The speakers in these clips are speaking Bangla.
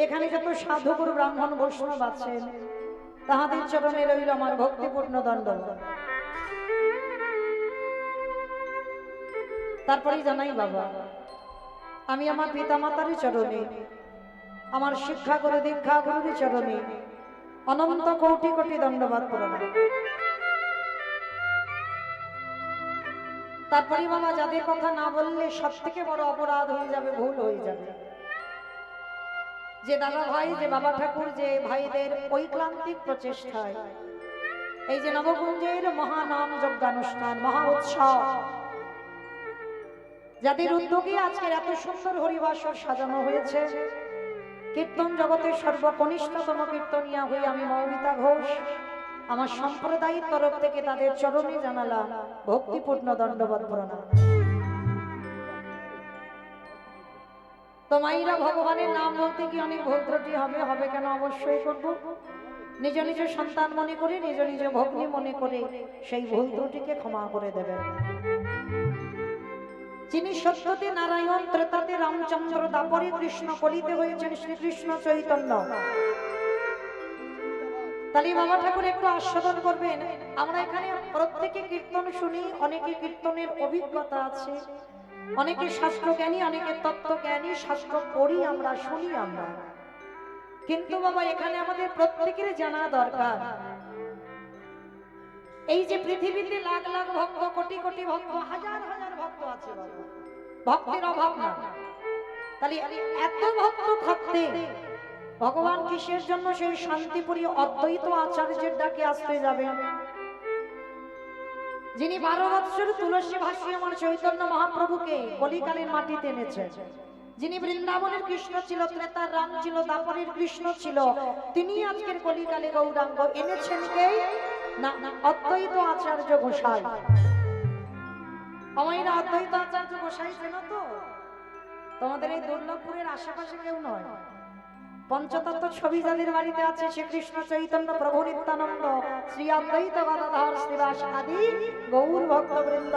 এখানে যত সাধুগুরু ব্রাহ্মণ বৈষ্ণব আছেন তাহাদের চরণে রইল আমার ভক্তিপূর্ণ দণ্ডবত। তারপরেই জানাই বাবা, আমি আমার পিতা মাতার চরণে, আমার শিক্ষা গুরু দীক্ষা গুরুর চরণে অনন্ত কোটি কোটি দণ্ডবাদ প্রণাম। তারপরে বাবা, যাদের কথা না বললে সব থেকে বড় অপরাধ হয়ে যাবে, ভুল হয়ে যাবে, যে দাদা ভাই, যে বাবা ঠাকুর, যে ভাইদের ঐক্লান্তিক প্রচেষ্টায় এই যে নবকুঞ্জের মহানাম যজ্ঞানুষ্ঠান, মহা উৎসব, যাদের উদ্যোগে আজকের এত সুন্দর হরিবাসর সাজানো হয়েছে, কীর্তন জগতের সর্বকনিষ্ঠতম কীর্তনিয়া হয়ে আমি মৌমিতা ঘোষ আমার সম্প্রদায়ের তরফ থেকে তাদের চরণে জানালাম ভক্তিপূর্ণ দণ্ডবত প্রণাম। তো মাইরা, ভগবানের নাম বলতে কি অনেক ভুল ত্রুটি হবে, হবে কেন, অবশ্যই করব। নিজ নিজ সন্তান মনে করে, নিজ নিজ ভগ্নী মনে করে সেই ভুল ত্রুটিকে ক্ষমা করে দেবেন। যিনি সত্যতে নারায়ণ, ত্রেতাতে রামচন্দ্র, দাপরে কৃষ্ণ, কলিতে হয়েছেন শ্রীকৃষ্ণ চৈতন্য। তাহলে বাবা ঠাকুর একটু আস্বাদন করবেন। আমরা এখানে প্রত্যেকে কীর্তন শুনি, অনেকে কীর্তনের অভিজ্ঞতা আছে, অনেকে শাস্ত্র জ্ঞানী, অনেকে তত্ত্ব জ্ঞানী, শাস্ত্র পড়ি আমরা, শুনি আমরা। কিন্তু বাবা, এখানে আমাদের প্রত্যেকের জানা দরকার, এই যে পৃথিবীতে লাখ লাখ ভক্ত, কোটি কোটি ভক্ত, হাজার হাজার ভক্ত আছে, ভক্তের অভাব না। তাহলে এত ভক্ত থাকতে ভগবান কিসের জন্য সেই শান্তিপুরী অদ্বৈত আচার্যের ডাকে আসতে যাবেন, যিনি 12 বৎসর তুলসী ভাসিয়ে আমার চৈতন্য মহাপ্রভুকে কলিকালের মাটিতে এনেছেন, যিনি বৃন্দাবনের কৃষ্ণ ছিল, ত্রেতার রাম ছিল, দাপরের কৃষ্ণ ছিল, তিনি আজকের কলিকালে গৌরাঙ্গ এনেছেন কে? না, অদ্বৈত আচার্য গোসাই। আমাইরা অদ্বৈত আচার্য গোসাই চেনো তো? তোমাদের এই দুর্লভপুরের আশেপাশে কেউ নয়। পঞ্চতত্ত্ব ছবি যাদের বাড়িতে আছে, শ্রীকৃষ্ণ চৈতন্য প্রভু নিত্যানন্দ, শ্রী অদ্বৈত গদাধর শ্রীবাস আদি গৌর ভক্তবৃন্দ।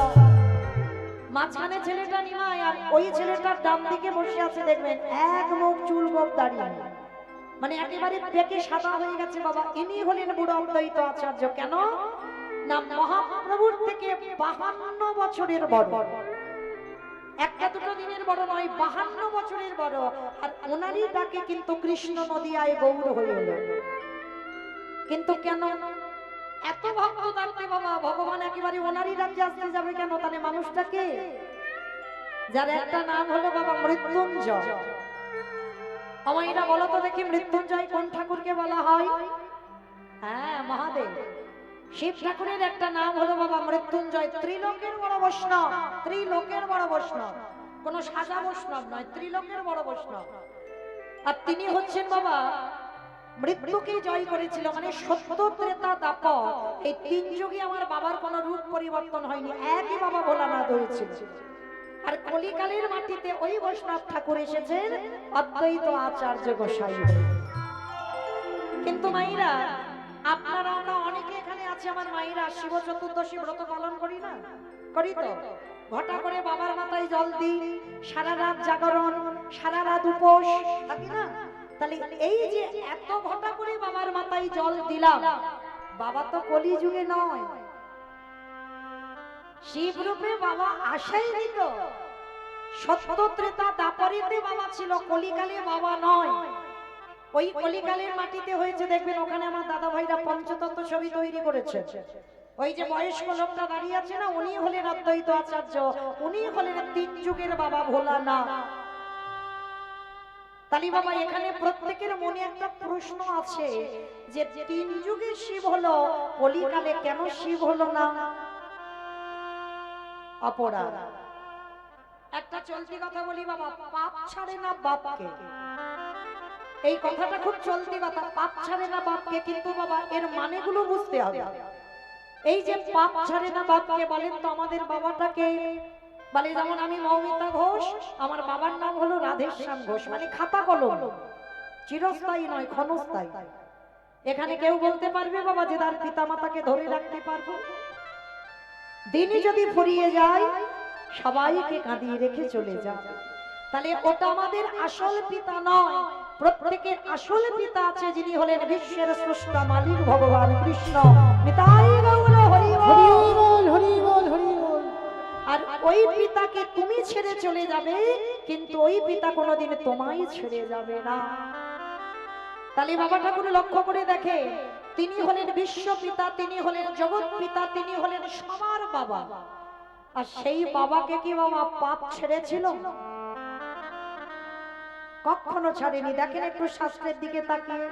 মাঝখানে ছেলেটা নিমাই, আর ওই ছেলেটার ডান দিকে বসে আছে দেখবেন, এক মুখ চুল গোপ দাঁড়িয়ে, মানে একেবারে পেকে সাদা হয়ে গেছে বাবা। ইনি হলেন বুড়ো অদ্বৈত আচার্য। কেন না, মহাপ্রভুর থেকে 52 বছরের বড়, একটা দুটো দিনের বড় নয়, 52 বছরের বড়। আর ওনারই ডাকে কিন্তু কৃষ্ণ নদিয়ায় গৌর হয়ে এলো। কিন্তু কেন এত ভক্ত থাকতে বাবা ভগবান একেবারে ওনারই ডাকে আসতে যাবে কেন? তাহলে মানুষটাকে, যার একটা নাম হলো বাবা মৃত্যুঞ্জয়। আমাইরা বলো তো দেখি, মৃত্যুঞ্জয় কোন ঠাকুরকে বলা হয়? হ্যাঁ, মহাদেব। শিব ঠাকুরের একটা নাম হলো বাবা মৃত্যুঞ্জয়। ত্রিলোকের বড় বৈষ্ণব, ত্রিলোকের বড় বৈষ্ণব, কোন সাজা বৈষ্ণব নয়, ত্রিলোকের বড় বৈষ্ণব। আর তিনি হচ্ছেন বাবা মৃত্যুকে জয় করেছিল, মানে সত্য, ত্রেতা, দাপর, এই 3 যুগে আমার বাবার কোন রূপ পরিবর্তন হয়নি, একই বাবা ভোলানাথ হয়েছিল। আর কলিকালের মাটিতে ওই বৈষ্ণব ঠাকুর এসেছেন অদ্বৈত আচার্য গোসাই। কিন্তু মাইরা, আপনারা আমরা অনেকে এখানে আছে, আমার মায়েরা শিব চতুর্দশী ব্রত পালন করি না? করি তো। ঘটা করে বাবার মাথায় জল দিই, সারা রাত জাগরণ, সারা রাত উপোস থাকি না? তাহলে এই যে এত ঘটা করে বাবার মাথায় জল দিলাম, বাবা তো কলি যুগে নয়, শিব রূপে বাবা আসেনি তো। সত্য ত্রেতা দাপরেতে বাবা ছিল, কলিকালে বাবা নয়। ওই কলিকালের মাটিতে হয়েছে দেখবেন, ওখানে আমার দাদা ভাইরা পঞ্চতত্ত্ব ছবি তৈরি করেছে। ওই যে বয়স্ক লোকটা দাঁড়িয়ে আছে না, উনি হলেন অদ্বৈত আচার্য, উনি হলেন 3 যুগের বাবা ভোলানাথ। তালি বাবা, এখানে প্রত্যেকের মনে একটা প্রশ্ন আছে যে 3 যুগে শিব হলো, কলিকালে কেন শিব হলো না? অপরাধ। একটা চলতি কথা বলি বাবা, পাপ ছাড়ে না বাপকে। এই কথাটা খুব চলতি কথা, পাপ ছাড়ে না বাপকে, কিন্তু বাবা এর মানেগুলো বুঝতে হবে। এই যে পাপ ছাড়ে না বাপকে বলেন তো, আমাদের বাবাটাকে বলে, যেমন আমি মৌমিতা ঘোষ, আমার বাবার নাম হলো রাধেশ্যাম ঘোষ, মানে খাতা কলম, চিরস্থায়ী নয়, ক্ষণস্থায়ী। এখানে কেউ বলতে পারবে বাবা যে তার পিতা মাতাকে ধরে রাখতে পারবো? দিনই যদি ফুরিয়ে যায় সবাইকে কাঁদিয়ে রেখে চলে যাবে। তাহলে ওটা আমাদের আসল পিতা নয়, প্রত্যেকের আসল পিতা আছে যিনি হলেন বিশ্বের স্রষ্টা মালিক ভগবান কৃষ্ণ। নিতাই গৌর হরি বল হরি বল হরি বল। আর ওই পিতাকে তুমি ছেড়ে চলে যাবে, কিন্তু ওই পিতা কোনোদিন তোমায় ছেড়ে যাবে না। তাহলে বাবা ঠাকুর লক্ষ্য করে দেখে, তিনি হলেন বিশ্ব পিতা, তিনি হলেন জগৎ পিতা, তিনি হলেন সবার বাবা। আর সেই বাবাকে কি বাবা পাপ ছেড়েছিল? কখনো ছাড়েনি। দেখেন একটু শাস্ত্রের দিকে তাকিয়ে,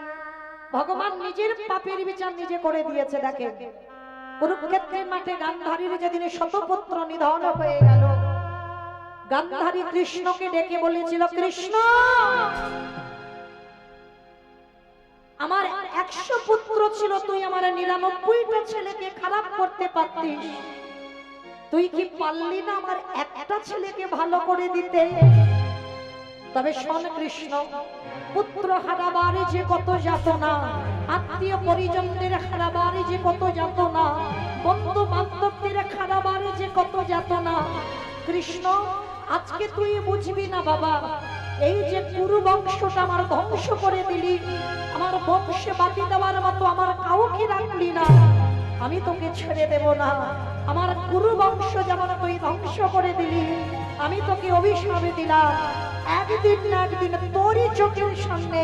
ভগবান নিজের পাপের বিচার নিজে করে দিয়েছে। দেখেন কুরুক্ষেত্রের মাঠে গান্ধারীর যেদিন শতপুত্র নিধন হয়ে গেল, গান্ধারী কৃষ্ণকে ডেকে বলেছিল, কৃষ্ণ আমার 100 পুত্র ছিল, তুই আমার 99টা ছেলেকে খারাপ করতে পারতিস, তুই কি পারলি না আমার একটা ছেলেকে ভালো করে দিতে? তবে শোন কৃষ্ণ, পুত্র হারাবারে যে কত যাতনা, আত্মীয় পরিজনদের হারাবারে যে কত যাতনা, বন্ধু বান্ধবদের হারাবারে যে কত যাতনা, কৃষ্ণ আজকে তুই বুঝবি না বাবা, এই যে কুরু বংশটা আমার ধ্বংস করে দিলি, আমার বংশে বাতি দেওয়ার মতো আমার কাউকে রাখলি না, আমি তোকে ছেড়ে দেব না। আমার কুরু বংশ যেমন তুই ধ্বংস করে দিলি, আমি তোকে অভিশাপ দিলাম, একদিন না একদিন তোরই চোখের সামনে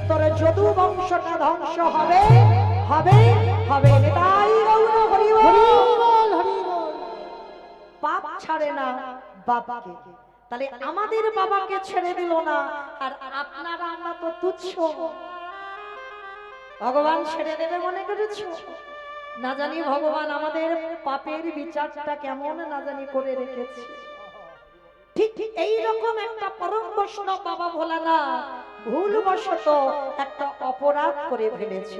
তোর যদু বংশটা ধ্বংস হবে হবে হবে। তাই গৌর হরি বল হরি বল। পাপ ছাড়ে না বাবাকে, তাহলে আমাদের বাবাকে ছেড়ে দিল না। আর আপনারা আমরা তো তুচ্ছ, ভগবান ছেড়ে দেবে মনে করেছ? না জানি ভগবান আমাদের পাপের বিচারটা কেমন না জানি করে রেখেছে। ঠিক ঠিক এইরকম একটা পরম বৈষ্ণব বাবা ভোলানাথ ভুলবশত একটা অপরাধ করে ফেলেছে।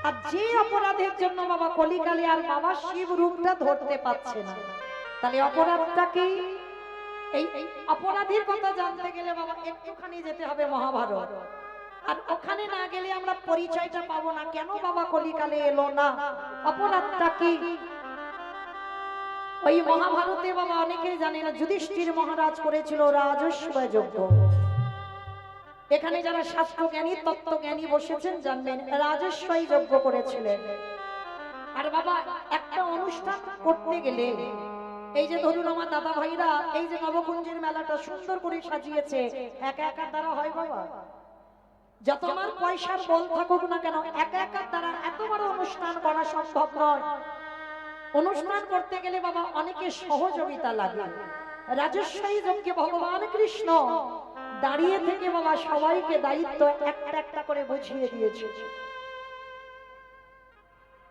আর যে অপরাধের জন্য বাবা কলিকালে আর বাবা শিব রূপটা ধরতে পারছে না, তাহলে অপরাধটা কি? এই অপরাধীর কথা জানতে গেলে বাবা একটুখানি যেতে হবে মহাভারত। আর ওখানে না গেলে আমরা পরিচয়টা পাবো না, কেন বাবা কলিকালে এলো না, অপরাধটা কি? ওই মহাভারতে বাবা অনেকেই জানে না, যুধিষ্ঠির মহারাজ করেছিল রাজস্বয় যজ্ঞ। এখানে যারা শাস্ত্র জ্ঞানী তত্ত্ব জ্ঞানী বসেছেন জানবেন, রাজস্বয় যজ্ঞ করেছিলেন। আর বাবা একটা অনুষ্ঠান করতে গেলে, এই যে ধরুন আমার দাদা ভাইরা এই যে নবকুঞ্জের মেলাটা সুন্দর করে সাজিয়েছে, একা একা দ্বারা হয় বাবা? যত আমার পয়সার বল থাকুক না কেন, একা একা দ্বারা এত বড় অনুষ্ঠান করা সম্ভব নয়। অনুষ্ঠান করতে গেলে বাবা অনেকে সহযোগিতা লাগে। রাজস্বী যজ্ঞে ভগবান কৃষ্ণ দাঁড়িয়ে থেকে বাবা সবাইকে দায়িত্ব একটা একটা করে বুঝিয়ে দিয়েছে।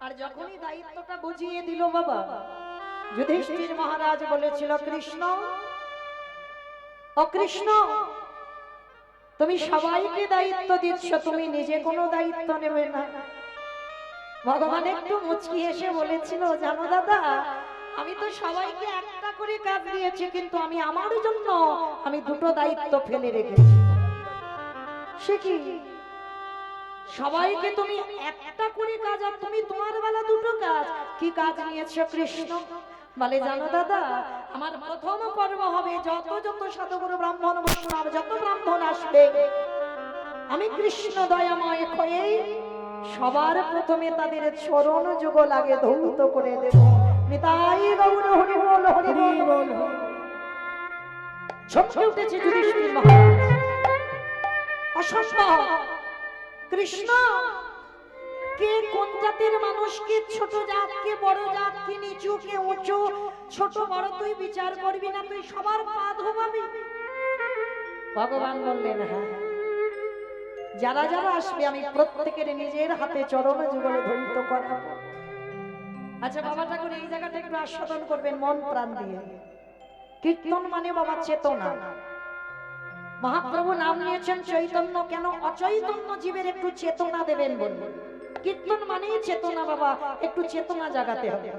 আর যখনই দায়িত্বটা বুঝিয়ে দিল বাবা, যুধিষ্ঠির মহারাজ বলেছিল, কৃষ্ণ ও কৃষ্ণ, তুমি সবাইকে দায়িত্ব দিচ্ছ, তুমি নিজে কোনো দায়িত্ব নেবে না। ভগবান একটু মুচকি এসে বলেছিল, জানো দাদা, আমি তো সবাইকে একটা করে কাজ দিয়েছি, কিন্তু আমি আমার জন্য আমি দুটো দায়িত্ব ফেলে রেখেছি। সে কি? সবাইকে তুমি একটা করে কাজ, আর তুমি তোমার বেলা দুটো কাজ, কি কাজ নিয়েছো কৃষ্ণ? বলে, জানো দাদা, আমার প্রথম পর্ব হবে, যত যত সাধুগুরু ব্রাহ্মণ বৈষ্ণব যত ব্রাহ্মণ আসবে, আমি কৃষ্ণ দয়াময় হয়ে সবার প্রথমে তাদের চরণ যুগ লাগে ধৌত করে দেব। নিতাই গৌর হরি বল হরি বল। চমকে উঠেছে যুধিষ্ঠির মহারাজ, অসম্ভব! কৃষ্ণ কে কোন জাতের মানুষ, কে ছোট জাত, কে বড় জাত, কে নিচু, কে উঁচু, ছোট বড় তুই বিচার করবি না, তুই সবার পা ধোবাবি? ভগবান বললেন, হ্যাঁ, যারা যারা আসবে আমি প্রত্যেকের নিজের হাতে চরণ যুগলে ধরিত করাবো। আচ্ছা বাবা ঠাকুর এই জায়গাটা একটু আস্বাদন করবেন মন প্রাণ দিয়ে। কীর্তন মানে বাবা চেতনা। মহাপ্রভু নাম নিয়েছেন চৈতন্য, কেন? অচৈতন্য জীবের একটু চেতনা দেবেন বললেন। কীর্তন মানেই চেতনা বাবা, একটু চেতনা জাগাতে হবে।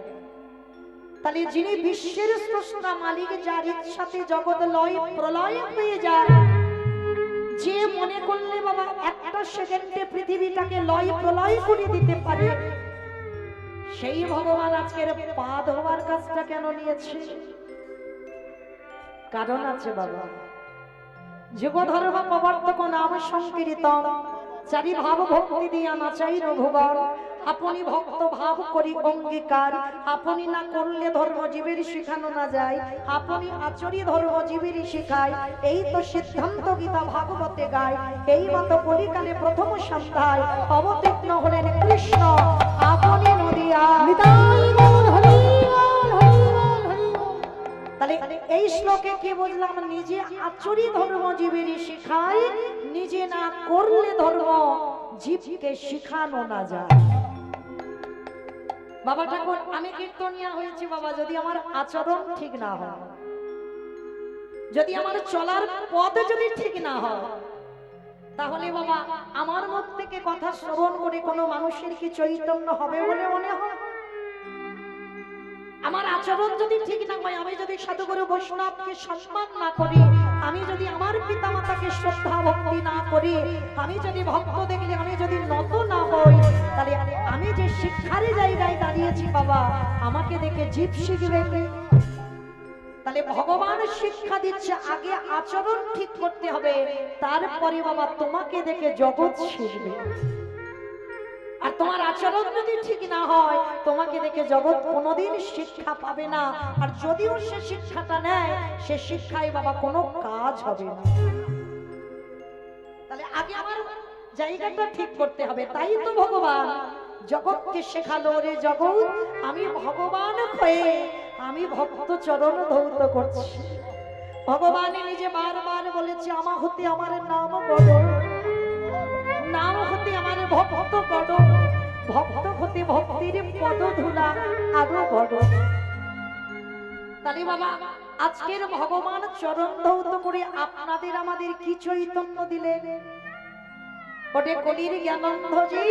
তাহলে যিনি বিশ্বের স্রষ্টা মালিক, যার ইচ্ছাতে জগৎ লয় প্রলয় হয়ে যায়, যে মনে করলে বাবা একটা সেকেন্ডে পৃথিবীটাকে লয় প্রলয় করে দিতে পারে, সেই ভগবান আজকের পা ধোয়ার কাজটা কেন নিয়েছে? কারণ আছে বাবা। যুগ ধর্ম প্রবর্তক নাম সংকীর্তন চারি ভাব ভক্তি দিয়া নাচাই রঘুবর আপনি ভক্ত ভাব করি অঙ্গীকার আপনি না করলে ধর্ম জীবের শিখানো না যায় আপনি আচরি ধর্ম জীবের শিখায় এই তো সিদ্ধান্ত গীতা ভাগবতে গায় এই মতো কলিকালে প্রথম সন্ধ্যায় অবতীর্ণ হলেন কৃষ্ণ আপনি নদিয়া। তাহলে এই শ্লোকে কি বুঝলাম? নিজে আচরি ধর্ম জীবের শিখায় নিজে না করলে ধর্ম জীবকে শিখানো না যায়। বাবা ঠাকুর আমি কীর্তনিয়া হয়েছি বাবা, যদি আমার আচরণ ঠিক না হয়, যদি আমার চলার পথ যদি ঠিক না হয়, তাহলে বাবা আমার মুখ থেকে কথা শ্রবণ করে কোনো মানুষের কি চৈতন্য হবে বলে মনে হয়? আমার আচরণ যদি ঠিক না হয়, আমি যদি সাধুগুরু বৈষ্ণবকে সম্মান না করি, আমি যদি আমার পিতামাতাকে শ্রদ্ধা ভক্তি না করি, আমি যদি ভক্ত দেখলে আমি যদি নত না হই, তাহলে আমি যে শিক্ষার জায়গায় দাঁড়িয়েছি বাবা, আমাকে দেখে জীব শিখবে কি? তাহলে ভগবান শিক্ষা দিচ্ছে আগে আচরণ ঠিক করতে হবে, তারপরে বাবা তোমাকে দেখে জগৎ শিখবে। আর তোমার আচরণ যদি ঠিক না হয়, তোমাকে দেখে জগৎ কোনোদিন শিক্ষা পাবে না। আর যদিও সে শিক্ষাটা নেয়, সে শিক্ষায় বাবা কোনো কাজ হবে না। তাহলে আগে আমার জায়গাটা ঠিক করতে হবে। তাই তো ভগবান জগৎকে শেখালো, রে জগৎ আমি ভগবান হয়ে আমি ভক্ত চরণ ধৌত করছি। ভগবান নিজে বারবার বলেছে আমা হতে আমার নাম বড়, নাম হতে আমার ভক্ত বড়, ভক্ত হতে ভক্তির পদ ধুলা আরো বড়। তাহলে বাবা আজকের ভগবান চরণ ধৌত করে আপনাদের আমাদের কি চৈতন্য দিলেন? ওটে কলির জ্ঞানন্ধজি,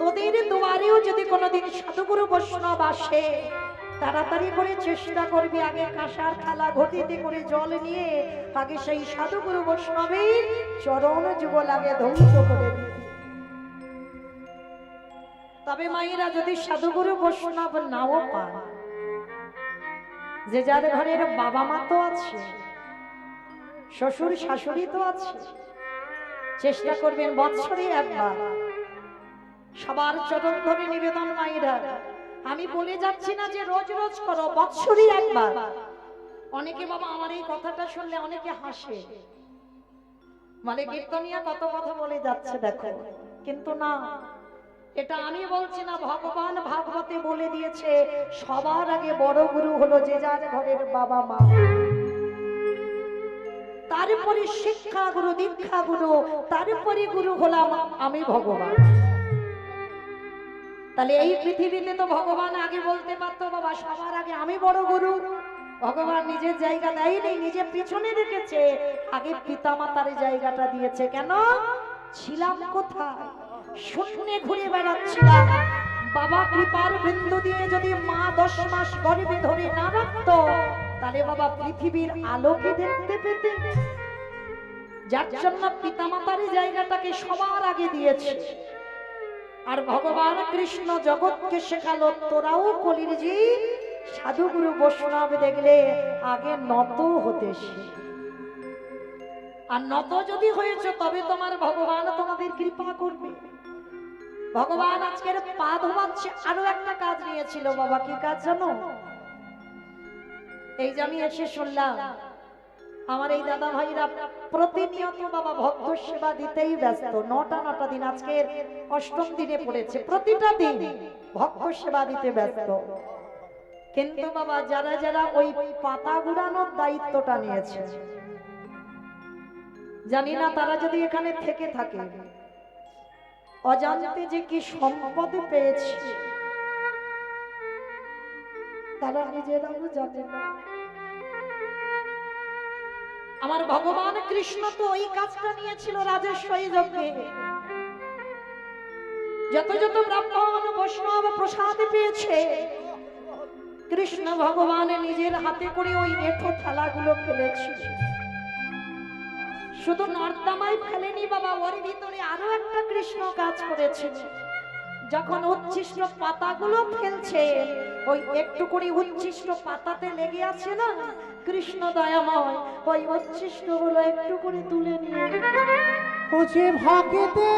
তোদের দুয়ারেও যদি কোনোদিন সাধুগুরু বৈষ্ণব আসে, তাড়াতাড়ি করে চেষ্টা করবি আগে কাঁসার থালা ঘটিতে করে জল নিয়ে আগে সেই সাধুগুরু বৈষ্ণবের চরণ যুগল আগে ধ্বংস করে দিবি। তবে মায়েরা যদি সাধুগুরু বৈষ্ণব নাও পান, যে যার ঘরের বাবা মা তো আছে, শ্বশুর শাশুড়ি তো আছে, চেষ্টা করবেন বৎসরে একবার সবার চরণ ধরে নিবেদন। মায়েরা আমি বলে যাচ্ছি না যে রোজ রোজ করো, বৎসরে একবার। অনেকে বাবা আমার এই কথাটা শুনলে অনেকে হাসে, মানে কীর্তনিয়া কত কথা বলে যাচ্ছে দেখো, কিন্তু না, এটা আমি বলছি না, ভগবান ভাগবতে বলে দিয়েছে সবার আগে বড় গুরু হলো যে যার ঘরের বাবা মা, তারপরে শিক্ষা গুরু দীক্ষা গুরু, তারপরে গুরু হলাম আমি ভগবান। তাহলে এই পৃথিবীতে তো ভগবান আগে বলতে পারতো বাবা সবার আগে আমি বড় গুরু। ভগবান নিজের জায়গা দেয়নি, নিজে পিছনে রেখেছে, আগে পিতামাতার জায়গাটা দিয়েছে। কেন? ছিলাম কোথায়? শূন্যে ঘুরে বেড়াচ্ছিলাম। বাবা কৃপার বৃন্দ দিয়ে যদি মা 10 মাস গর্ভে ধরে না রাখতো, তাহলে বাবা পৃথিবীর আলোকে দেখতে পেতে। যার জন্য পিতামাতার জায়গাটাকে সবার আগে দিয়েছে। আর ভগবান কৃষ্ণ জগৎকে শেখালো তোরাও কলির জীব, সাধুগুরু বৈষ্ণব দেখলে আগে নত হতে শিখ। আর নত যদি হয়েছে তবে তোমার ভগবান তোমাদের কৃপা করবে। ভগবান আজকের পা ধোয়াচ্ছে, আরো একটা কাজ নিয়েছিল বাবা। কি কাজ জানো? এই যে আমি এসে শুনলাম আমার এই দাদা ভাইরা প্রতিনিয়ত বাবা ভক্ত সেবা দিতেই ব্যস্ত। 9টা দিন, আজকের 8ম দিনে পড়েছে, প্রতিটা দিন ভক্ত সেবা দিতে ব্যস্ত। কিন্তু বাবা যারা যারা ওই পাতা গুড়ানোর দায়িত্বটা নিয়েছে, জানি না তারা যদি এখানে থেকে থাকে অজান্তে যে কি সম্পদ পেয়েছে তারা নিজেরাও জানে না। আমার ভগবান কৃষ্ণ তো ওই কাজটা নিয়েছিল রাজেশ্বরী যজ্ঞে। যত যত ব্রাহ্মণ বৈষ্ণব প্রসাদ পেয়েছে, কৃষ্ণ ভগবান নিজের হাতে করে ওই এঁঠো থালাগুলো ফেলেছিল। শুধু নর্দমায় ফেলেনি বাবা, ওর ভিতরে আরো একটা কৃষ্ণ কাজ করেছে। যখন উচ্ছিষ্ট পাতাগুলো ফেলছে, ওই একটু করে উচ্ছিষ্ট পাতাতে লেগে আছে না কৃষ্ণ দয়াময়, ওই উচ্ছিষ্ট গুলো একটু করে তুলে নিয়ে ও যে ভাগেতে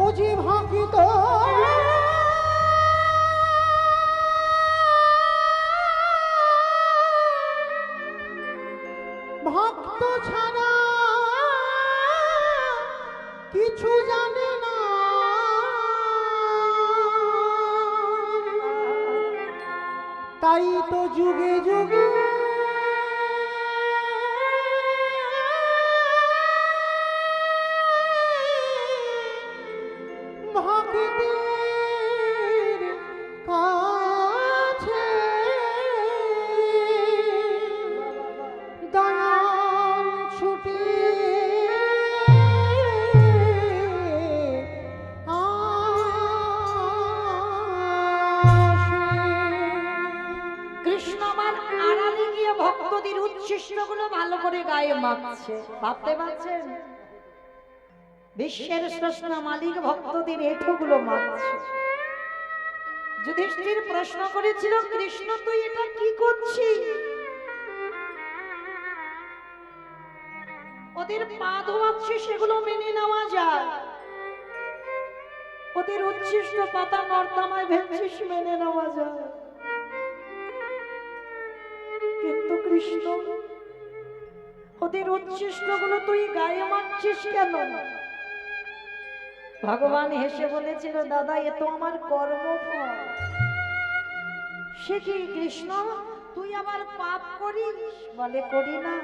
ও যে ভাগিত ভক্ত ছাড়া কিছু জানে না, তাই তো যুগে যুগে ভক্তের কাছে দয়াল ছুটে কৃষ্ণ আমার আড়ালে গিয়ে ভক্তদের উচ্ছিষ্ট গুলো ভালো করে গায়ে মাখছে। ভাবতে পারছেন বিশ্বের স্রষ্টা মালিক ভক্তদের এঁঠোগুলো মাখছে। যুধিষ্ঠির প্রশ্ন করেছিল, কৃষ্ণ তুই এটা কি করছিস? ওদের পা ধোয়াচ্ছিস, সেগুলো মেনে নেওয়া যায়। ওদের উচ্ছিষ্ট পাতা নর্দমায় ভেঙছিস, মেনে নেওয়া যায়। কিন্তু কৃষ্ণ ওদের উচ্ছিষ্ট গুলো তুই গায়ে মাখছিস কেন? ভগবান হেসে বলেছিল, দাদা এ তো আমার কর্মফল। সে কি কৃষ্ণ তুই আবার পাপ করিস? বলে করি না।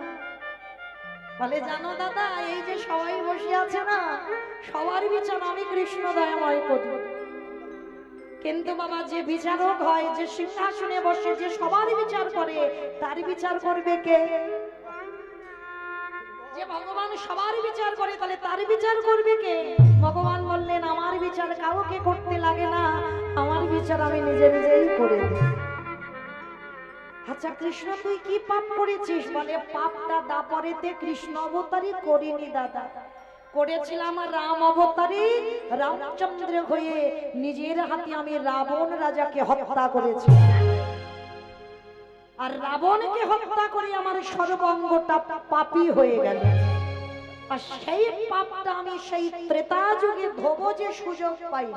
বলে জানো দাদা, এই যে সবাই বসে আছে না, সবার বিচার আমি কৃষ্ণ দয়াময় করি। কিন্তু বাবা যে বিচারক হয়, যে সিংহাসনে বসে, যে সবার বিচার করে, তার বিচার করবে কে? যে ভগবান সবার বিচার করে, তাহলে তার বিচার করবে কে? ভগবান বললেন, আমার বিচার কাউকে করতে লাগে না, আমার বিচার আমি নিজে নিজেই করে দিই। আচ্ছা কৃষ্ণ তুই কি পাপ করেছিস? বলে পাপটা দাপরেতে কৃষ্ণ অবতারই করিনি দাদা, করেছিলাম রাম অবতারী, রামচন্দ্র হয়ে নিজের হাতে আমি রাবণ রাজাকে হত্যা করেছি। আর রাবণকে হত্যা করে আমার সর্বাঙ্গটা পাপী হয়ে গেল। আর সেই পাপটা আমি সেই ত্রেতা যুগে ধোবো যে সুযোগ পাই,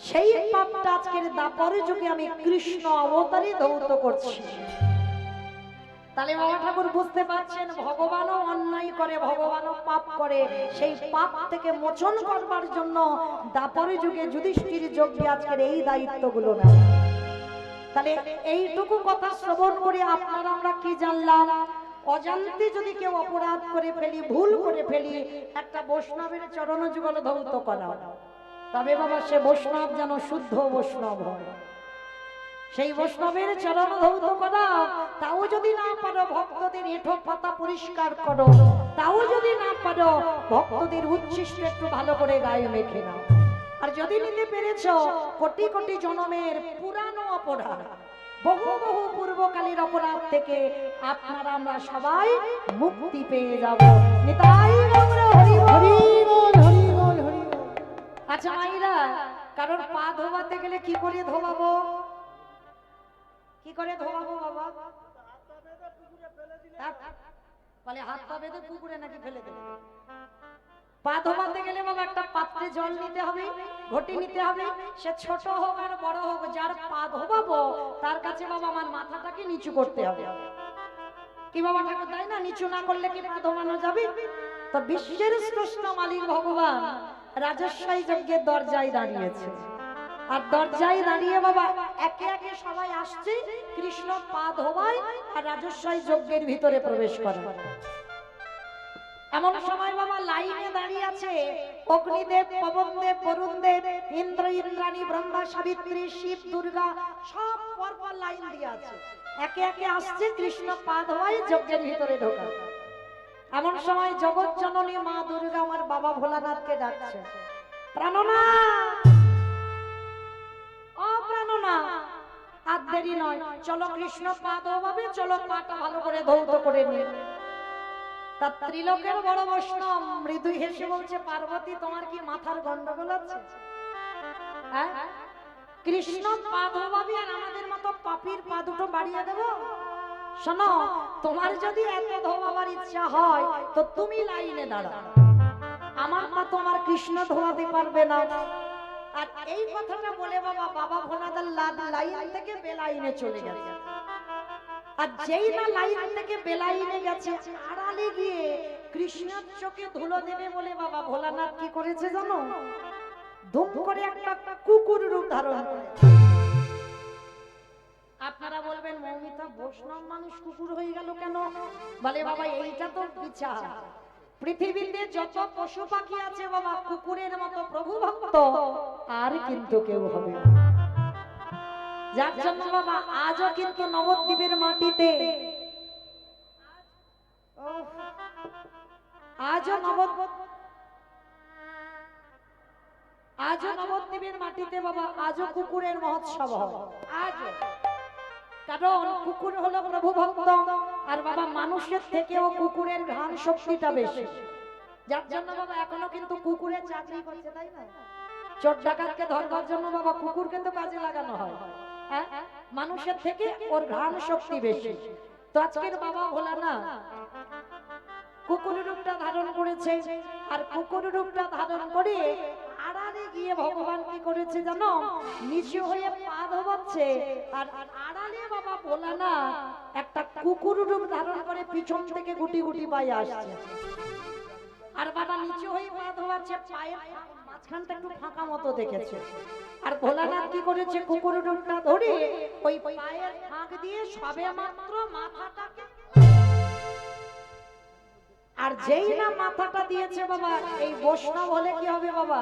সেই পাপটা আজকের দাপর যুগে আমি কৃষ্ণ অবতারী ধৌত করছি। তাহলে বাবা ঠাকুর বুঝতে পারছেন, ভগবানও অন্যায় করে, ভগবানও পাপ করে। সেই পাপ থেকে মোচন করবার জন্য দাপরে যুগে যুধিষ্ঠির যজ্ঞে আজকের এই দায়িত্বগুলো নেয়। তাহলে এইটুকু কথা শ্রবণ করে আপনারা আমরা কি জানলাম? অজান্তে যদি কেউ অপরাধ করে ফেলি, ভুল করে ফেলি, একটা বৈষ্ণবের চরণ যুগল ধৌত করা, তবে বাবা সে বৈষ্ণব যেন শুদ্ধ বৈষ্ণব হয়। সেই বৈষ্ণবের চরণ ধৌত করা, তাও যদি না পারো ভক্তদের এঁঠো পাতা পরিষ্কার করো, তাও যদি না পারো ভক্তদের উচ্ছিষ্ট একটু ভালো করে গায়ে মেখে নাও। আর যদি নিতে পেরেছ, কোটি কোটি জন্মের পুরানো অপরাধ, বহু বহু পূর্বকালের অপরাধ থেকে আপনারা আমরা সবাই মুক্তি পেয়ে যাব। নিতাই গৌর হরি হরি বল, হরি বল, হরি বল। আচ্ছা মাইরা, কারোর পা ধোবাতে গেলে কি করে ধোবাবো? কি করে ধোবাবো বাবা? বলে হাত পা বেঁধে পুকুরে নাকি ফেলে দেবে? পা ধোবাতে গেলে বাবা একটা পাত্রে জল নিতে হবে, ঘটি নিতে হবে, সে ছোট হোক আর বড় হোক, যার পা ধোবাবো তার কাছে বাবা আমার মাথাটাকে নিচু করতে হবে। কি বাবা ঠাকুর, তাই না? নিচু না করলে কি পা ধোবানো যাবে? তো বিশ্বের স্রষ্টা মালিক ভগবান রাজস্বাই যজ্ঞের দরজায় দাঁড়িয়েছে। আর দরজায় দাঁড়িয়ে বাবা একে একে সবাই আসছে, কৃষ্ণ পা ধোবায় আর রাজস্বাই যজ্ঞের ভিতরে প্রবেশ করে। এমন সময় বাবা লাইনে দাঁড়িয়ে আছে অগ্নিদেব, পবনদেব, বরুণদেব, ইন্দ্র, ইন্দ্রাণী, ব্রহ্মা, সাবিত্রী, শিব, দুর্গা, সব পরপর লাইন দিয়ে আছে। একে একে আসছে, কৃষ্ণ পা ধোয়ায় যজ্ঞের ভিতরে ঢোকা। এমন সময় জগৎ জননী মা দুর্গা আমার বাবা ভোলানাথকে ডাকছে, প্রাণনাথ, ও প্রাণনাথ। আর দেরি নয়, চলো কৃষ্ণ পা ধোবাবে, চলো পাটা ভালো করে ধৌত করে নিয়ে। তা ত্রিলোকের বড় বৈষ্ণব মৃদু হেসে বলছে, পার্বতী তোমার কি মাথার গন্ডগোল আছে? হ্যাঁ, কৃষ্ণ পা ধোবাবে আর আমাদের মতো পাপীর পা দুটো বাড়িয়ে দেবো? শোনো, তোমার যদি এত ধোবাবার ইচ্ছা হয় তো তুমি লাইনে দাঁড়াও, আমার পা তোমার কৃষ্ণ ধোয়াতে পারবে না। আর এই কথাটা বলে বাবা ভোলাদার লাইন থেকে বেলাইনে চলে গেছে। আর যেই না লাইন থেকে বেলাইনে গেছে, আড়ালে গিয়ে কৃষ্ণের চোখে ধুলো দেবে বলে বাবা ভোলানাথ কি করেছে জানো? ধুম করে একটা কুকুর রূপ ধারণ করেছে। আপনারা বলবেন, মৌমিতা বৈষ্ণব মানুষ কুকুর হয়ে গেল কেন? বলে বাবা এইটা তো বিচার। পৃথিবীতে যত পশু পাখি আছে বাবা, কুকুরের মতো প্রভু ভক্ত আর কিন্তু কেউ হবে না। যার জন্য বাবা আজও কিন্তু নবদ্বীপের মাটিতে, আজও নবদ্বীপের মাটিতে বাবা আজও কুকুরের মহোৎসব হয়। আজও, কারণ কুকুর হলো প্রভু ভক্ত, আর বাবা মানুষের থেকেও কুকুরের ঘ্রাণ শক্তিটা বেশি। যার জন্য বাবা এখনো কিন্তু কুকুরের চাকরি করছে, তাই না? চোর ডাকাতকে ধরবার জন্য বাবা কুকুরকে তো কাজে লাগানো হয়। হ্যাঁ, মানুষের থেকে ওর ঘ্রাণ শক্তি বেশি। তো আজকের বাবা ভোলা না কুকুর রূপটা ধারণ করেছে, আর কুকুর রূপটা ধারণ করে আড়ালে গিয়ে ভগবান কি করেছে জানো? নিচু হয়ে পা ধোবাচ্ছে, আর আড়ালে বাবা ভোলা না একটা কুকুর রূপ ধারণ করে পিছন থেকে গুটি গুটি পায়ে আসছে। আর বাবা নিচু হয়ে পা ধোবাচ্ছে, পায়ের মাঝখানটা একটু ফাঁকা মতো দেখেছে। আর ভোলানাথ কি করেছে? কুকুর রূপটা ধরে ওই পায়ের ফাঁক দিয়ে সবে মাত্র মাথাটাকে, আর যেই না মাথাটা দিয়েছে বাবা, এই বৈষ্ণব হলে কি হবে বাবা?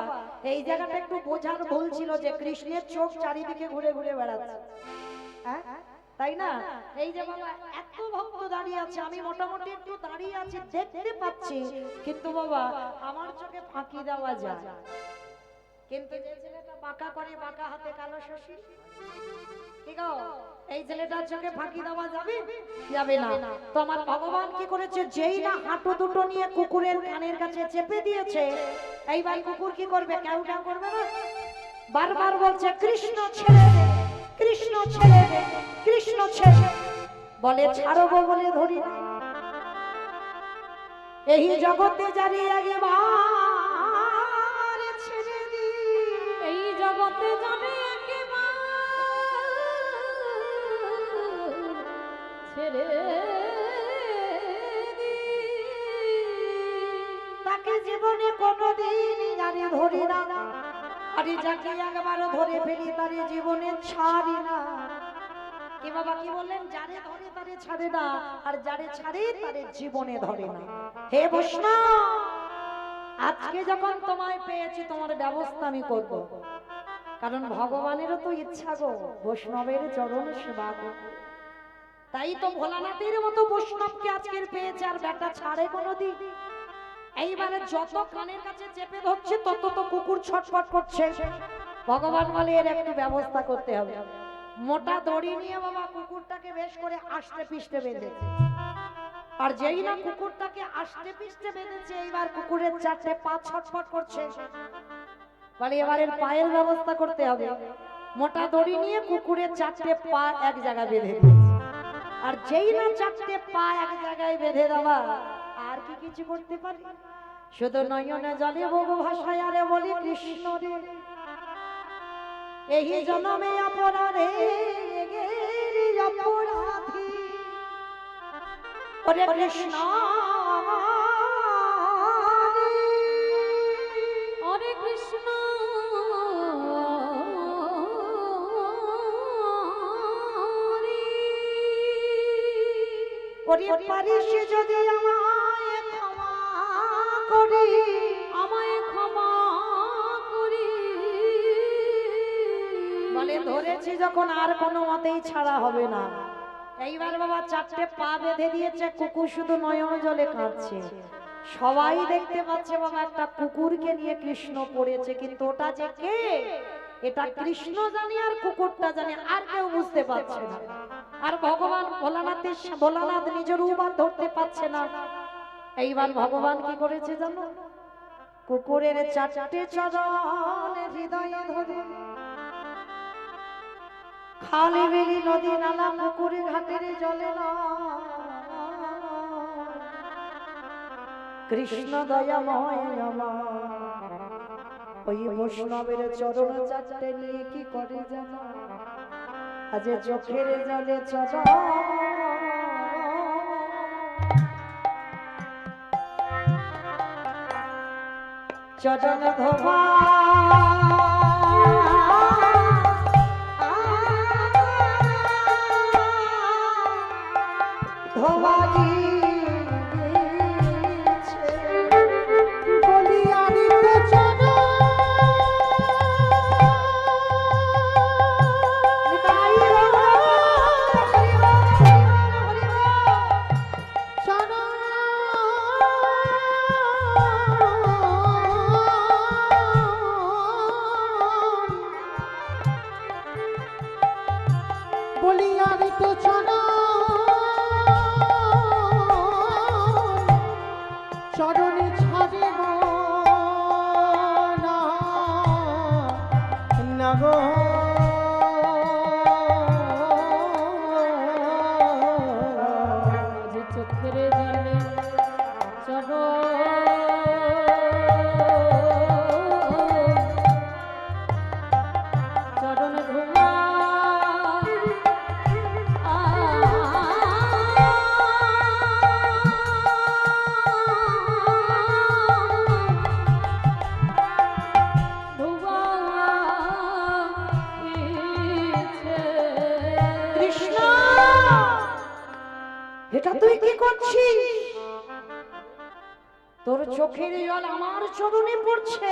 এই জায়গাটা একটু বোঝার ভুল ছিল যে কৃষ্ণের চোখ চারিদিকে ঘুরে ঘুরে বেড়াচ্ছে, হ্যাঁ তাই না? এই যে বাবা এত ভক্ত দাঁড়িয়ে আছে, আমি মোটামুটি একটু দাঁড়িয়ে আছি, দেখতে পাচ্ছি, কিন্তু বাবা আমার চোখে ফাঁকি দেওয়া যায়। কিন্তু যে ছেলেটা বাঁকা করে, বাঁকা হাতে কালো শশী, কি গো, এই ছেলেটার চোখে ফাঁকি দেওয়া যাবে? যাবে না। তো আমার ভগবান কি করেছে? যেই না হাঁটু দুটো নিয়ে কুকুরের কানের কাছে চেপে দিয়েছে, এইবার কুকুর কি করবে? কেউ কেউ করবে না, বারবার বলছে কৃষ্ণ ছেড়ে দে, কৃষ্ণ ছেড়ে দে, কৃষ্ণ ছেড়ে। বলে ছাড়বো বলে ধরি না, এই জগতে জারি আগে বার ছেড়ে দি, এই জগতে জারি আগে ছেড়ে দি। তাকে জীবনে কোনোদিন জানি ধরি না, আরে যাকে একবার ধরে ফেলি তারে জীবনে ছাড়ি না। কি বাবা কি বললেন? যারে ধরে তারে ছাড়ে না, আর যারে ছাড়ে তারে জীবনে ধরে না। হে বৈষ্ণব, আজকে যখন তোমায় পেয়েছি তোমার ব্যবস্থা আমি করব, কারণ ভগবানেরও তো ইচ্ছা গো বৈষ্ণবের চরণ সেবা করব। তাই তো ভোলানাথের মতো বৈষ্ণবকে আজকের পেয়েছে, আর বেটা ছাড়ে কোনোদিন। এইবারে যত কানের কাছে চেপে ধরছে তত তো কুকুর ছটফট করছে। ভগবান বলে এর একটু ব্যবস্থা করতে হবে। মোটা দড়ি নিয়ে বাবা কুকুরটাকে বেশ করে আষ্টে পিষ্টে বেঁধেছে, আর যেই না কুকুরটাকে আষ্টে পিষ্টে বেঁধেছে, এইবার কুকুরের চারটে পা ছটফট করছে। বলে এবারের পায়ের ব্যবস্থা করতে হবে। মোটা দড়ি নিয়ে কুকুরের চারটে পা এক জায়গায় বেঁধে দিয়েছে, আর যেই না চারটে পা এক জায়গায় বেঁধে দেওয়া, আর কি কিছু করতে পারি? শুধু নয়নে জলে বহু ভাষায় আরে বলি কৃষ্ণ রে, এই জন্মে অপরাধে অপরাধী, ওরে কৃষ্ণ ওরে কৃষ্ণ ওরে পারিস যদি আমায় ক্ষমা করি, আমায় ক্ষমা করি। বলে ধরেছি যখন আর কোনো মতেই ছাড়া হবে না। এইবার বাবা চারটে পা বেঁধে দিয়েছে, কুকুর শুধু নয়ন জলে কাঁদছে। সবাই দেখতে পাচ্ছে বাবা একটা কুকুরকে নিয়ে কৃষ্ণ পড়েছে, কিন্তু ওটা যে কে এটা কৃষ্ণ জানে আর কুকুরটা জানে, আর কেউ বুঝতে পারছে না। আর ভগবান ভোলানাথ নিজের উপাদ ধরতে পারছে না। এইবার ভগবান কি করেছে জানো? কুকুরের চারটে চরণ হৃদয়ে ধরে খালি বেলি নদী নালা পুকুরে ঘাটের জলে না কৃষ্ণ দয়াময় আমার ওই বৈষ্ণবের চরণ চারটে নিয়ে কি করে জানো? আজ চোখের জলে চরণ চরণ ধোবা ধোবা চরণে ছাড়িব না গো চোখের জলে চরণ ধোয়া এটা তুই কি করছিস? তোর চোখের জল আমার চরণে পড়ছে।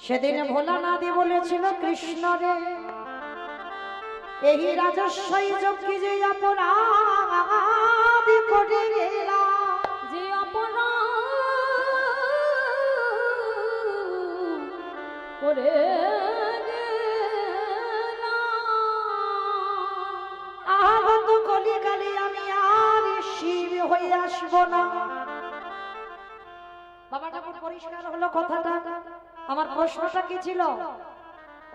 সেদিন ভোলানাথ বলেছিল কৃষ্ণ রে এই রাজস্বই যজ্ঞে যে অপরাধ করে গেলাম, যে অপরাধ করে আগত কলিকালে আমি আর শিব হয়ে আসবো না। বাবা ঠাকুর পরিষ্কার হলো কথাটা। আমার প্রশ্নটা কি ছিল?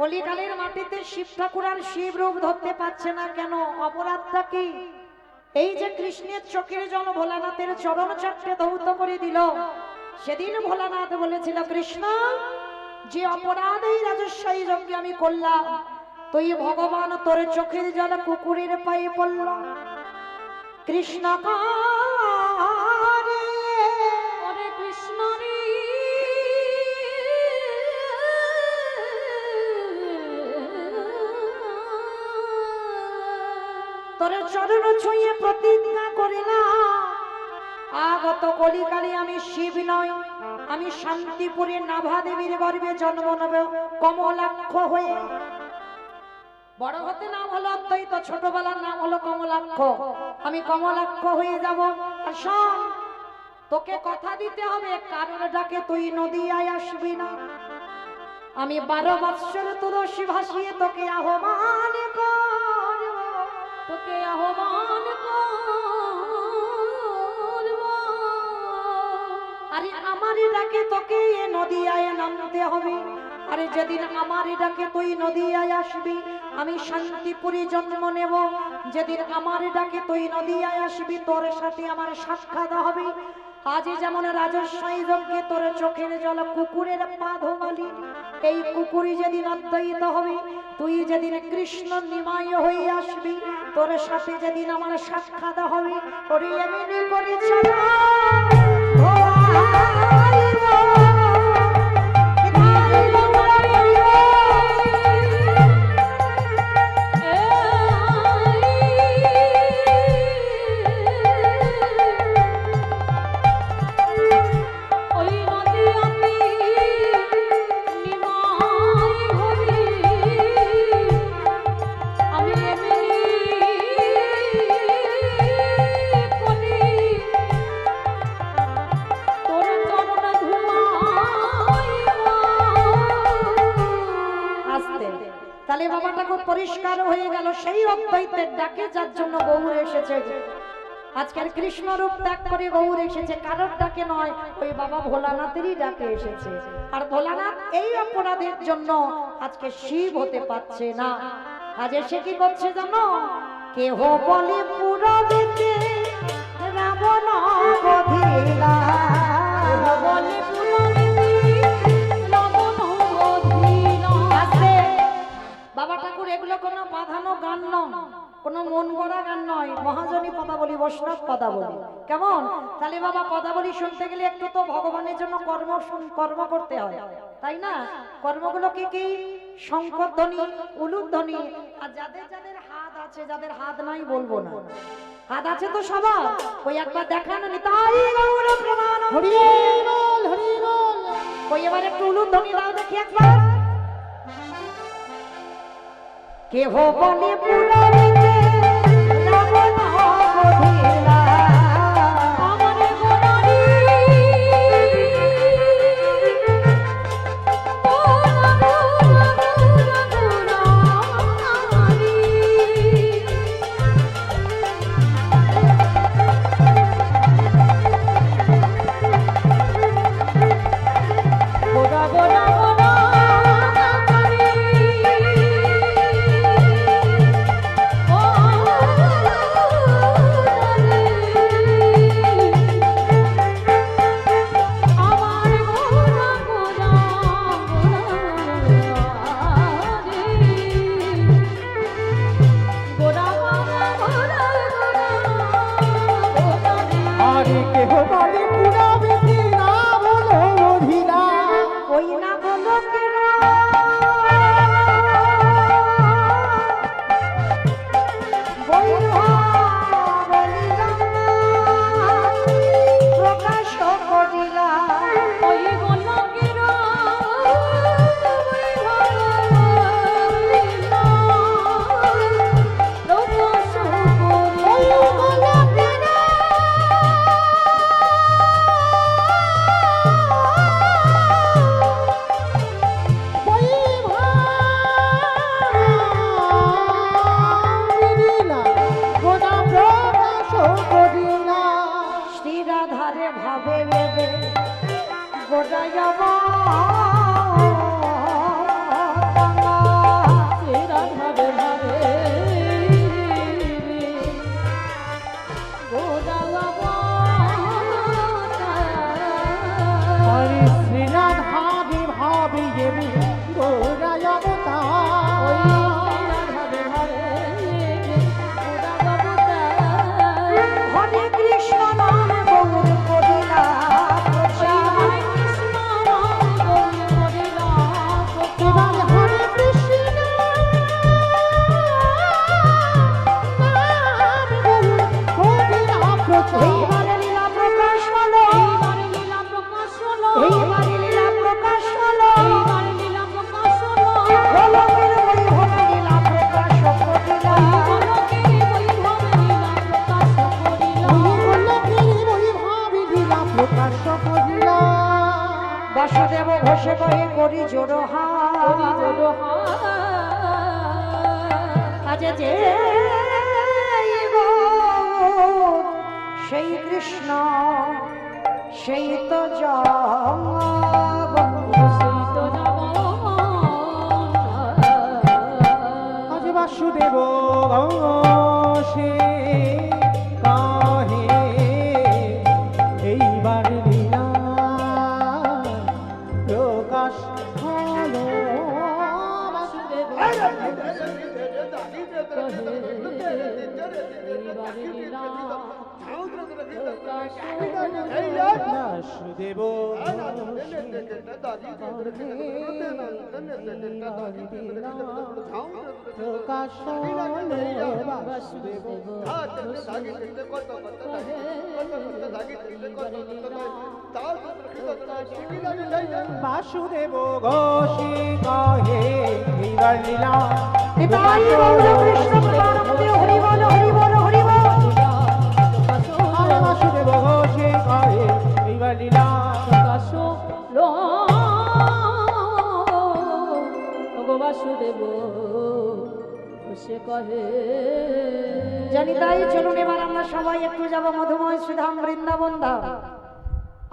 কলিকালের মাটিতে শিব ঠাকুর আর শিব রূপ ধরতে পারছে না কেন? অপরাধটা কি? এই যে কৃষ্ণের চোখের জল ভোলানাথের চরণ চারটে ধৌত করে দিল। সেদিন ভোলানাথ বলেছিল কৃষ্ণ যে অপরাধ এই রাজস্বই যজ্ঞে আমি করলাম, তুই ভগবান তোর চোখের জল কুকুরের পায়ে পড়ল। কৃষ্ণ কারে ওরে কৃষ্ণ রে তোর চরণ ছুঁয়ে প্রতিজ্ঞা করিলাম আগত কলিকালে আমি শিব নয়, আমি শান্তিপুরে নাভা দেবীর গর্ভে জন্ম নেব কমলাক্ষ হয়ে। বড় হতে নাম হলো অদ্বৈত, ছোটবেলার নাম হলো কমলাক্ষ। আমি কমলাক্ষ হয়ে যাব। আর শোন, তোকে কথা দিতে হবে কারণ ডাকে তুই নদীয়ায় আসবি না। আমি 12 বৎসর তুলসী ভাসিয়ে তোকে আহ্বান করব, তোকে আহ্বান করব। আরে আমারই ডাকে তোকে নদীয়ায় নামতে হবে। আরে যেদিন আমারই ডাকে তুই নদীয়ায় আসবি আমি শান্তিপুরে জন্ম নেব। যেদিন আমার ডাকে তুই নদীয়ায় আসবি তোর সাথে আমার সাক্ষাৎ হবে। আজ যেমন রাজস্বই যজ্ঞে তোর চোখের জল কুকুরের পা ধোয়ালি, এই কুকুরই যেদিন অদ্বৈত হবে, তুই যেদিন কৃষ্ণ নিমায় হয়ে আসবি তোর সাথে যেদিন আমার সাক্ষাৎ হবে। ওরে এমনি করে চলা তোর চরণ তাহলে বাবা ঠাকুর পরিষ্কার হয়ে গেল সেই অদ্বৈতের ডাকে যার জন্য গৌর এসেছে। আজকের কৃষ্ণ রূপ ত্যাগ করে গৌর এসেছে, কারোর ডাকে নয়, ওই বাবা ভোলানাথেরই ডাকে এসেছে। আর ভোলানাথ এই অপরাধের জন্য আজকে শিব হতে পারছে না। আজ এসে কি করছে জানো? কেহ বলে পুরবিতে রাবণ বধিলা, বলে পুরবিতে রাবণ বধিলা। আজকে বাবা ঠাকুর এগুলো কোনো বাঁধানো গান নয়, কোনো মন গড়া গান নয়, মহাজনী পদাবলী, বৈষ্ণব পদাবলী। কেমন? তাহলে বাবা পদাবলী শুনতে গেলে একটু তো ভগবানের জন্য কর্ম করতে হয়, তাই না? কর্মগুলো কি কি? শঙ্করধ্বনি, উলুধ্বনি। আর যাদের যাদের হাত আছে, যাদের হাত নাই বলবো না, হাত আছে তো সবার, ওই একবার দেখানো নি তাই গৌর প্রমাণ। হরি বল হরি বল। ওই এবার একটু উলুধ্বনি দাও দেখি একবার। কেহ বলে পুরবিতে রাবণ বধিলা, আমার গোনারি গোরা গোরা গোরা আরে কেহ বলে পুরবিতে রাবণ বধিলা, ওই না বলো কেন প্রকাশ করিলা। ওই গোলকের শ্রীরাধারে ভাবে বেবে গোটাইব রাধাবে ভাবে হরি শ্রীরাধারে ভাবে এবে গোরায় অবতার। হরে কৃষ্ণ নাম গৌর করিলা প্রচার। এবার হরে কৃষ্ণ নাম করিলা প্রচার। এইবারে লীলা প্রকাশ হলো, এইবারে লীলা প্রকাশ হলো, গোলকের বৈভবে লীলা প্রকাশ করিলা। বাসুদেব ঘোষে কয়ে করি জোড়ো হাত, কাজে যে গৌর সেই কৃষ্ণ সেই তো আজ বাসুদেব সে কাহে এইবার লীলা প্রকাশ হলো। বাসুদেব প্রকাশ হলো। বাসুদেব বাসুদেব ঘোষে কহে এইবার লীলা নিতাই গৌর কৃষ্ণ প্রেমানন্দে হরি বল হরি বল হরি বল। আরে বাসুদেব ঘোষে কহে এইবার লীলা প্রকাশ বাসুদেব সে কহে জানি তাই চলুন এবার আমরা সবাই একটু যাব মধুময় সুধাম বৃন্দাবন ধাম।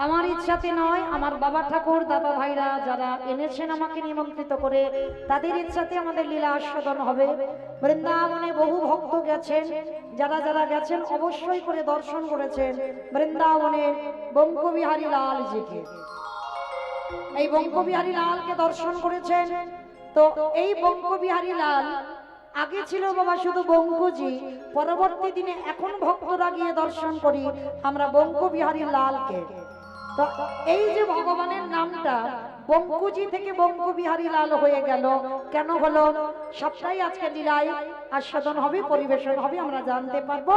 আমার ইচ্ছাতে নয়, আমার বাবা ঠাকুর দাদা ভাইরা যারা এনেছেন আমাকে নিমন্ত্রিত করে, তাদের ইচ্ছাতে আমাদের লীলা আস্বাদন হবে। বৃন্দাবনে বহু ভক্ত গেছেন, যারা যারা গেছেন অবশ্যই করে দর্শন করেছেন বৃন্দাবনের বঙ্কবিহারী লালজিকে। এই বঙ্কবিহারী লালকে দর্শন করেছেন। তো এই বঙ্কবিহারী লাল আগে ছিল বাবা শুধু বঙ্কুজি, পরবর্তী দিনে এখন ভক্তরা গিয়ে দর্শন করি আমরা বঙ্কবিহারী লালকে। তো এই যে ভগবানের নামটা বঙ্কুজি থেকে বঙ্কবিহারী লাল হয়ে গেল, কেন হলো সবটাই আজকে লীলায় আস্বাদন হবে, পরিবেশন হবে, আমরা জানতে পারবো।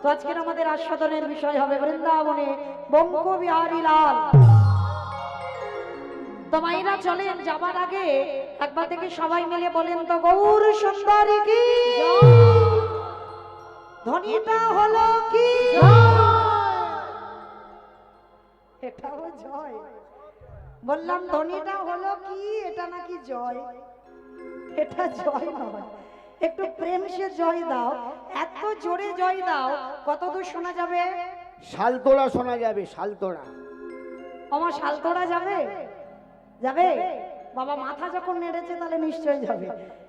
তো আজকের আমাদের আস্বাদনের বিষয় হবে বৃন্দাবনে বঙ্কবিহারী লাল। তো মায়েরা চলেন, যাবার আগে একবার থেকে সবাই মিলে বলেন তো গৌর সুন্দরী কি ধ্বনিটা হলো কি? এটাও জয়। বললাম ধ্বনিটা হলো কি, এটা নাকি জয়? এটা জয় নয়, একটু প্রেম সে জয় দাও, এত জোরে জয় দাও কতদূর শোনা যাবে? শালতোড়া শোনা যাবে, শালতোড়া। আমার শালতোড়া যাবে? যাবে বাবা, মাথা যখন নেড়েছে তাহলে নিশ্চয়ই যাবে।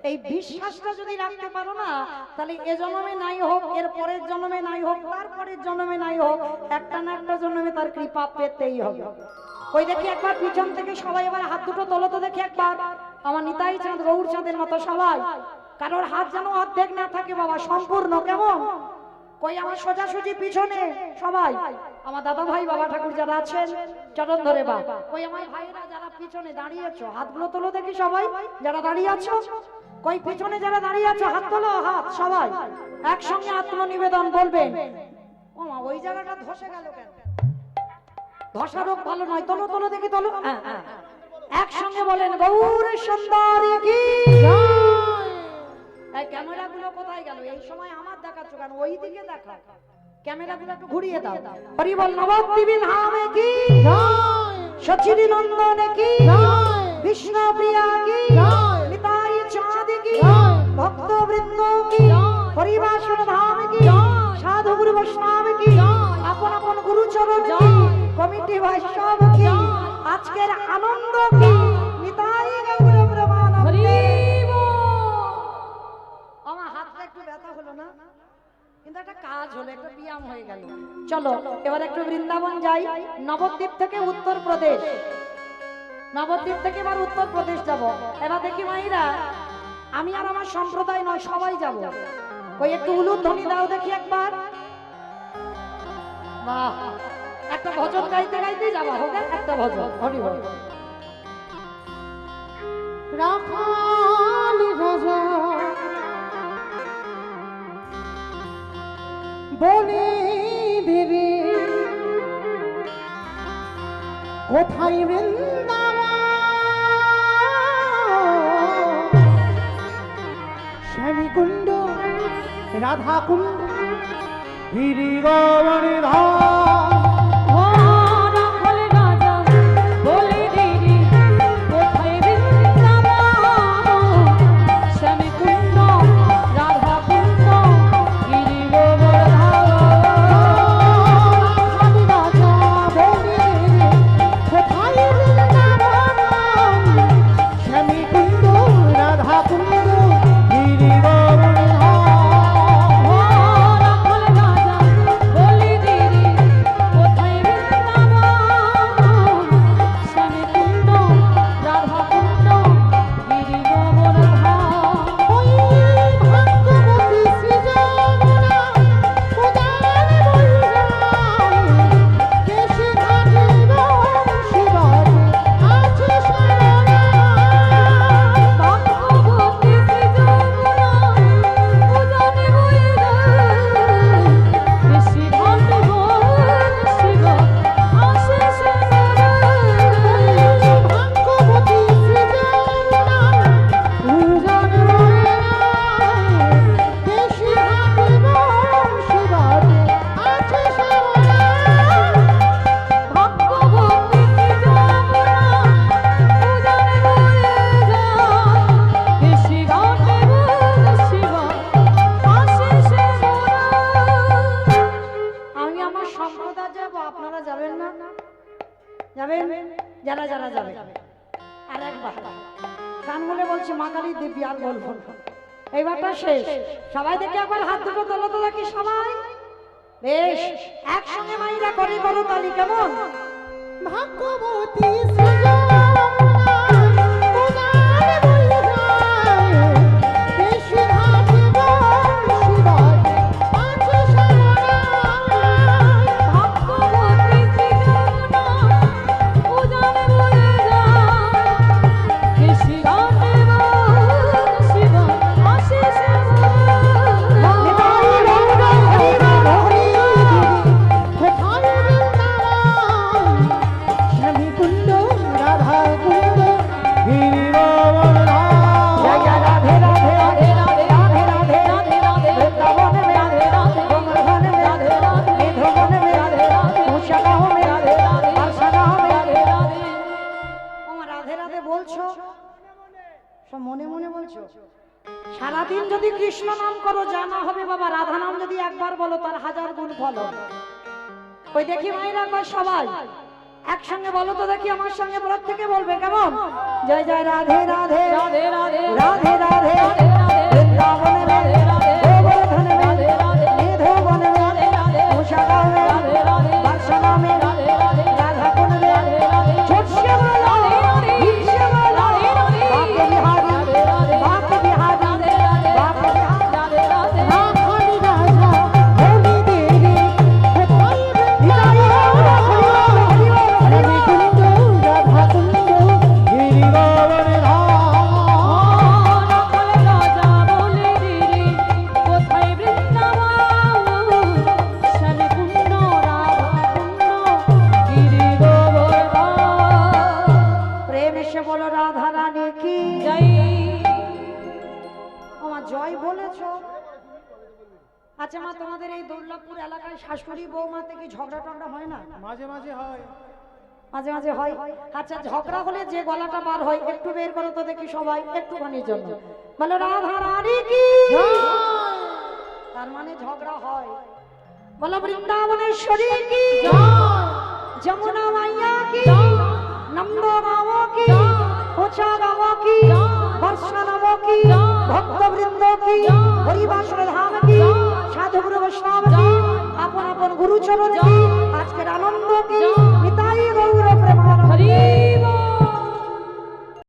এই বিশ্বাসটা যদি রাখতে পারো না, তাহলে এ জন্মে নাই হোক, এর পরের জন্মে নাই হোক, তারপরের জন্মে নাই হোক, একটা না একটা জন্মে তার কৃপা পেতেই হবে। ওই দেখি একবার পিছন থেকে সবাই এবার হাত দুটো তোলো তো দেখি একবার, আমার নিতাই চাঁদ গৌর চাঁদের মতো সবাই। কারোর হাত যেন অর্ধেক না থাকে বাবা, সম্পূর্ণ। কেমন? কই আমার সোজাসুজি পিছনে সবাই, আমার দাদা ভাই বাবা ঠাকুর যারা আছেন চরণ ধরে বা, কই আমার ভাইরা যারা পিছনে দাঁড়িয়েছো হাতগুলো তোলো দেখি সবাই, যারা দাঁড়িয়ে আছো। কই পিছনে যারা দাঁড়িয়ে আছো হাত তোলো, হাত সবাই একসঙ্গে আত্মনিবেদন বলবেন। ও মা, ওই জায়গাটা ধসে গেল কেন? ধসা রোগ ভালো নয়, তোলো তোলো দেখি তোলো। একসঙ্গে বলেন গৌর সুন্দরী কি। এই ক্যামেরাগুলো কোথায় গেল? এই সময় আমার দেখাচ্ছ কেন? ওই দিকে দেখা, ক্যামেরাগুলো একটু ঘুরিয়ে দাও। হরি বল নবদ্বীপী ধামে কি, সচিনী নন্দনে কি, বিষ্ণু প্রিয়া কি, নিতাই চাঁদ কি, ভক্ত বৃন্দ কি, হরিবাসন ধাম কি, সাধু গুরু বৈষ্ণব কি, আপন আপন গুরু চরণ কি, কমিটি বৈষ্ণব কি, আজকের আনন্দ কি, নিতাই গৌর প্রেমানন্দে। আমার হাতটা একটু ব্যথা হলো না, কিন্তু একটা কাজ হলো, একটা ব্যায়াম হয়ে গেল। চলো এবার একটু বৃন্দাবন যাই। নবদ্বীপ থেকে উত্তরপ্রদেশ, নবদ্বীপ থেকে এবার উত্তরপ্রদেশ যাব। এবার দেখি মাইরা, আমি আর আমার সম্প্রদায় নয়, সবাই যাব। ওই একটু উলুর ধ্বনি দাও দেখি একবার। বাহ, একটা ভজন গাইতে গাইতে যাবা, হবে একটা ভজন। হরি হরি রাখালি রাজা বলে দেবে কোথায় বৃন্দাবন, শ্যামীকুণ্ড রাধাকুণ্ড গিরিগৌরী ধাম। তাড়াতাড়ি দিবি, আর বলবো না। এইবারটা শেষ। সবাই দেখে একবার হাত দুটো তোলো তো দেখি সবাই। বেশ, একসঙ্গে মাইরা করে করো তালি, কেমন? ভাগ্যবতী সৃজনময় উদার বৈরায় দেশে ঘাটে বংশীবাদ আছে সারায়। ভাগ্যবতী সৃজনময় উদার বৈরায় দেশে ঘাটে বংশীবাদ আছে সারায়। নিতাই গৌর হরি কোথায় বৃন্দাবন স্বামী কুণ্ড রাধা কুণ্ড গিরিবর্ধন। জয় জয় রাধে রাধে রাধে রাধে রাধে রাধে রাধে রাধে বৃন্দাবনে মে রাধে রাধে গোবর্ধনে মে রাধে রাধে মেধবনে মে রাধে রাধে মুষাগাহ মে রাধে রাধে বর্ষাগাহ মে। রাধে রাধে। ও মা, রাধে রাধে বলছো, সব মনে মনে বলছো? সারাদিন যদি কৃষ্ণ নাম করো জানা হবে বাবা, রাধা নাম যদি একবার বলো তার 1000 গুণ ফল। ওই দেখি মায়ের একবার সবাই একসঙ্গে বলো তো দেখি, আমার সঙ্গে প্রত্যেকে বলবে, কেমন? জয় জয় রাধে রাধে রাধে রাধে রাধে রাধে রাধে রাধে বৃন্দাবনে মে রাধে রাধে গোবর্ধনে মে রাধে রাধে মেধবনে মে রাধে রাধে মুষাগাহ মে রাধে রাধে বর্ষাগাহ মে রাধে রাধে রাধা কুণ্ড মে রাধে রাধে ছোট্ট বলো হিংসে বলো রাধে রাধে বাঁকে বিহারি রাধে রাধে বাঁকে বিহারি রাধে রাধে বাঁকে বিহারি রাধে রাধে রাখালি রাজা হরি দেবী কোথায় নিতাই গৌর হরি বল, হরি বল, হরি স্বামী বল। কুণ্ড রাধা কুণ্ড গিরিবর্ধন। নকল রাজা বলে দিদি কোথায় বৃন্দাবন স্বামী কুণ্ড রাধা কুণ্ড গিরি গোবর্ধন। প্রেম এসে বলো রাধা রানী কি জয়। আমার জয় বলেছো। আচ্ছা মা, তোমাদের এই দুর্লভপুর এলাকায় শাশুড়ি বৌমা থেকে ঝগড়া টগড়া হয় না? মাঝে মাঝে হয়। মাঝে মাঝে হয়। আচ্ছা, ঝগড়া হলে যে গলাটা বার হয় একটু বের করো তো দেখি সবাই, একটুখানির জন্য বলো রাধা রানী কি। তার মানে ঝগড়া হয়। বলো বৃন্দাবনেশ্বরী কি, যমুনা মাইয়া কি, নন্দ গাঁও কি, কোচা গাঁও কি, বর্ষা নাম কি, ভক্তবৃন্দ কি, হরিবাসর ধাম কি, সাধুগুরু বৈষ্ণব কি, আপন আপন গুরুচরণ কি, আজকের আনন্দ কি, নিতাই গৌর